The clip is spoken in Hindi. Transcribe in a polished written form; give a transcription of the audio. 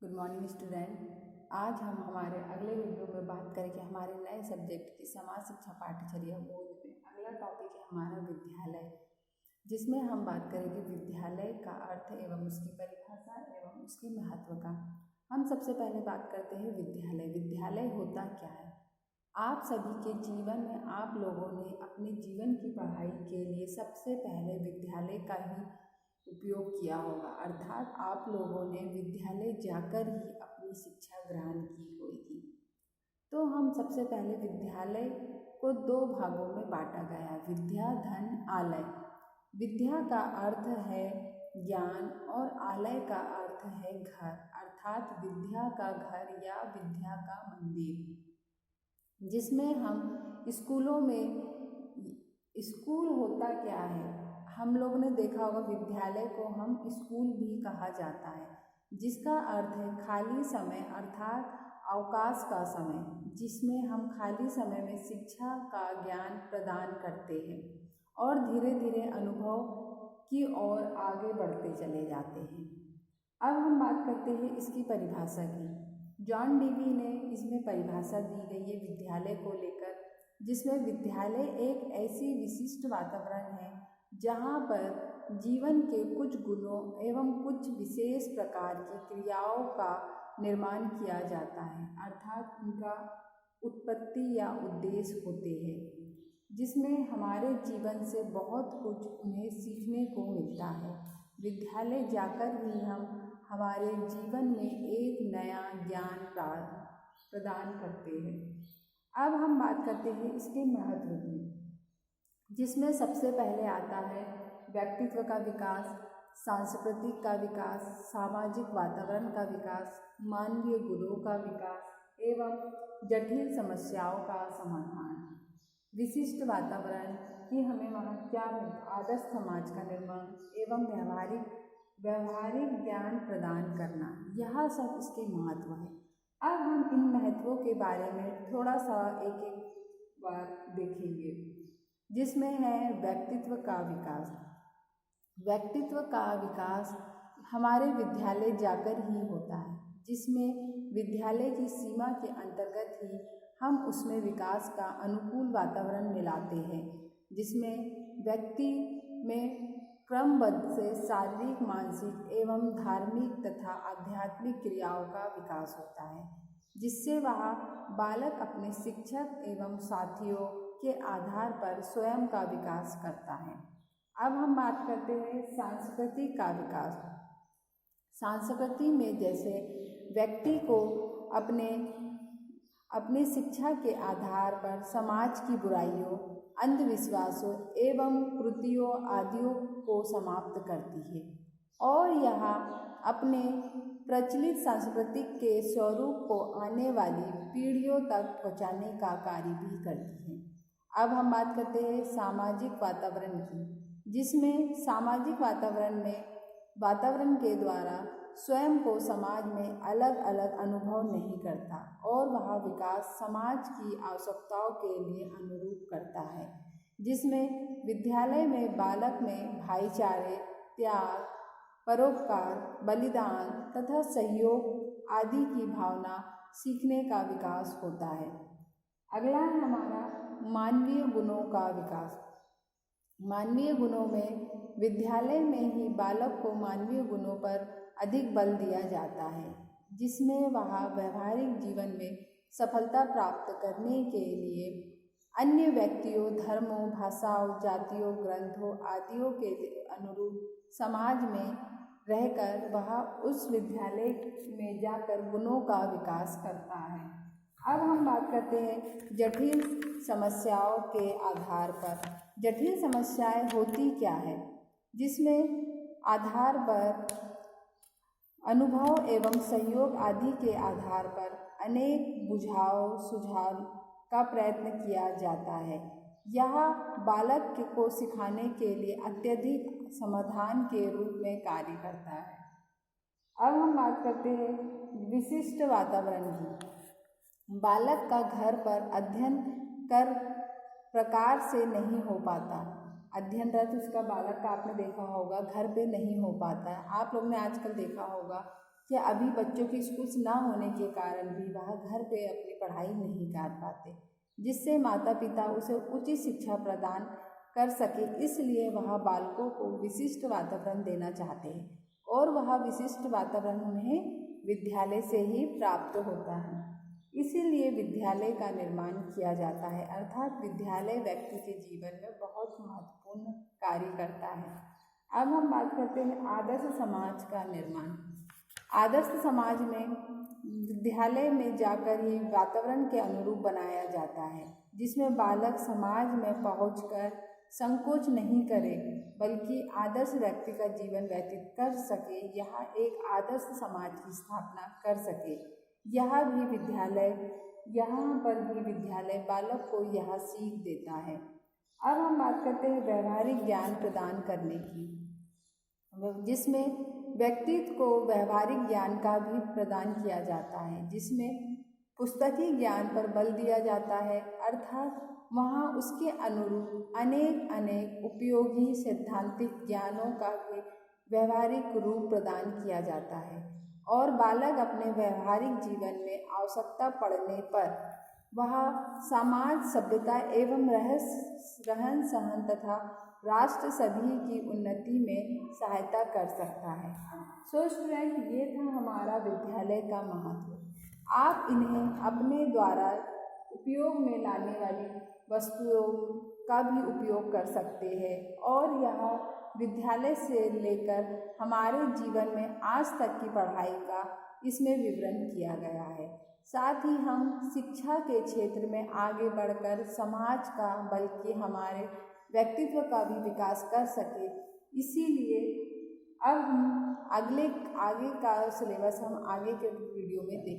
Good morning student. आज हम हमारे अगले वीडियो में बात करेंगे हमारे नए सब्जेक्ट की समाज शिक्षा पाठ्यचर्या बोध में। अगला टॉपिक है हमारा विद्यालय, जिसमें हम बात करेंगे विद्यालय का अर्थ एवं उसकी परिभाषा एवं उसके महत्व का। हम सबसे पहले बात करते हैं विद्यालय। विद्यालय होता क्या है? आप सभी के जीवन में आप लोगों ने अपने जीवन की पढ़ाई के लिए सबसे पहले विद्यालय का ही उपयोग किया होगा, अर्थात आप लोगों ने विद्यालय जाकर ही अपनी शिक्षा ग्रहण की होगी। तो हम सबसे पहले विद्यालय को दो भागों में बांटा गया, विद्या धन आलय। विद्या का अर्थ है ज्ञान और आलय का अर्थ है घर, अर्थात विद्या का घर या विद्या का मंदिर, जिसमें हम स्कूलों में, स्कूल होता क्या है? हम लोगों ने देखा होगा विद्यालय को हम स्कूल भी कहा जाता है, जिसका अर्थ है खाली समय अर्थात अवकाश का समय, जिसमें हम खाली समय में शिक्षा का ज्ञान प्रदान करते हैं और धीरे धीरे अनुभव की ओर आगे बढ़ते चले जाते हैं। अब हम बात करते हैं इसकी परिभाषा की। जॉन डीवी ने इसमें परिभाषा दी गई है विद्यालय को लेकर, जिसमें विद्यालय एक ऐसी विशिष्ट वातावरण है जहाँ पर जीवन के कुछ गुणों एवं कुछ विशेष प्रकार की क्रियाओं का निर्माण किया जाता है, अर्थात उनका उत्पत्ति या उद्देश्य होते हैं, जिसमें हमारे जीवन से बहुत कुछ उन्हें सीखने को मिलता है। विद्यालय जाकर ही हम हमारे जीवन में एक नया ज्ञान प्रदान करते हैं। अब हम बात करते हैं इसके महत्व की, जिसमें सबसे पहले आता है व्यक्तित्व का विकास, सांस्कृतिक का विकास, सामाजिक वातावरण का विकास, मानवीय गुणों का विकास एवं जटिल समस्याओं का समाधान। विशिष्ट वातावरण कि हमें वहाँ क्या मिलता, आदर्श समाज का निर्माण एवं व्यवहारिक ज्ञान प्रदान करना, यह सब इसके महत्व है। अब हम इन महत्वों के बारे में थोड़ा सा एक एक बार देखेंगे, जिसमें है व्यक्तित्व का विकास। व्यक्तित्व का विकास हमारे विद्यालय जाकर ही होता है, जिसमें विद्यालय की सीमा के अंतर्गत ही हम उसमें विकास का अनुकूल वातावरण मिलाते हैं, जिसमें व्यक्ति में क्रमबद्ध से शारीरिक, मानसिक एवं धार्मिक तथा आध्यात्मिक क्रियाओं का विकास होता है, जिससे वह बालक अपने शिक्षक एवं साथियों के आधार पर स्वयं का विकास करता है। अब हम बात करते हैं संस्कृति का विकास। संस्कृति में जैसे व्यक्ति को अपने शिक्षा के आधार पर समाज की बुराइयों, अंधविश्वासों एवं कृतियों आदियों को समाप्त करती है और यह अपने प्रचलित सांस्कृतिक के स्वरूप को आने वाली पीढ़ियों तक पहुँचाने का कार्य भी करती है। अब हम बात करते हैं सामाजिक वातावरण की, जिसमें सामाजिक वातावरण के द्वारा स्वयं को समाज में अलग अलग अनुभव नहीं करता और वह विकास समाज की आवश्यकताओं के लिए अनुरूप करता है, जिसमें विद्यालय में बालक में भाईचारे, त्याग, परोपकार, बलिदान तथा सहयोग आदि की भावना सीखने का विकास होता है। अगला है हमारा मानवीय गुणों का विकास। मानवीय गुणों में विद्यालय में ही बालक को मानवीय गुणों पर अधिक बल दिया जाता है, जिसमें वह व्यवहारिक जीवन में सफलता प्राप्त करने के लिए अन्य व्यक्तियों, धर्मों, भाषाओं, जातियों, ग्रंथों आदियों के अनुरूप समाज में रहकर वह उस विद्यालय में जाकर गुणों का विकास करता है। अब हम बात करते हैं जटिल समस्याओं के आधार पर। जटिल समस्याएं होती क्या है? जिसमें आधार पर अनुभव एवं सहयोग आदि के आधार पर अनेक सुझाव का प्रयत्न किया जाता है। यह बालक को सिखाने के लिए अत्यधिक समाधान के रूप में कार्य करता है। अब हम बात करते हैं विशिष्ट वातावरण की। बालक का घर पर अध्ययन कर प्रकार से नहीं हो पाता। अध्ययनरत उसका बालक का आपने देखा होगा घर पे नहीं हो पाता है। आप लोग ने आजकल देखा होगा कि अभी बच्चों के स्कूल्स ना होने के कारण भी वह घर पे अपनी पढ़ाई नहीं कर पाते, जिससे माता पिता उसे उचित शिक्षा प्रदान कर सके, इसलिए वह बालकों को विशिष्ट वातावरण देना चाहते हैं और वह विशिष्ट वातावरण उन्हें विद्यालय से ही प्राप्त होता है। इसीलिए विद्यालय का निर्माण किया जाता है, अर्थात विद्यालय व्यक्ति के जीवन में बहुत महत्वपूर्ण कार्य करता है। अब हम बात करते हैं आदर्श समाज का निर्माण। आदर्श समाज में विद्यालय में जाकर ही वातावरण के अनुरूप बनाया जाता है, जिसमें बालक समाज में पहुंचकर संकोच नहीं करे बल्कि आदर्श व्यक्ति का जीवन व्यतीत कर सके, यहाँ एक आदर्श समाज की स्थापना कर सके। यहाँ पर भी विद्यालय बालक को यह सीख देता है। अब हम बात करते हैं व्यवहारिक ज्ञान प्रदान करने की, जिसमें व्यक्तित्व को व्यवहारिक ज्ञान का भी प्रदान किया जाता है, जिसमें पुस्तकीय ज्ञान पर बल दिया जाता है, अर्थात वहाँ उसके अनुरूप अनेक उपयोगी सैद्धांतिक ज्ञानों का भी व्यवहारिक रूप प्रदान किया जाता है और बालक अपने व्यवहारिक जीवन में आवश्यकता पड़ने पर वह समाज, सभ्यता एवं रहन सहन तथा राष्ट्र सभी की उन्नति में सहायता कर सकता है। सो स्टूडेंट, ये था हमारा विद्यालय का महत्व। आप इन्हें अपने द्वारा उपयोग में लाने वाली वस्तुओं का भी उपयोग कर सकते हैं और यह विद्यालय से लेकर हमारे जीवन में आज तक की पढ़ाई का इसमें विवरण किया गया है। साथ ही हम शिक्षा के क्षेत्र में आगे बढ़कर समाज का बल्कि हमारे व्यक्तित्व का भी विकास कर सके। इसीलिए अब हम आगे का सिलेबस हम आगे के वीडियो में देखेंगे।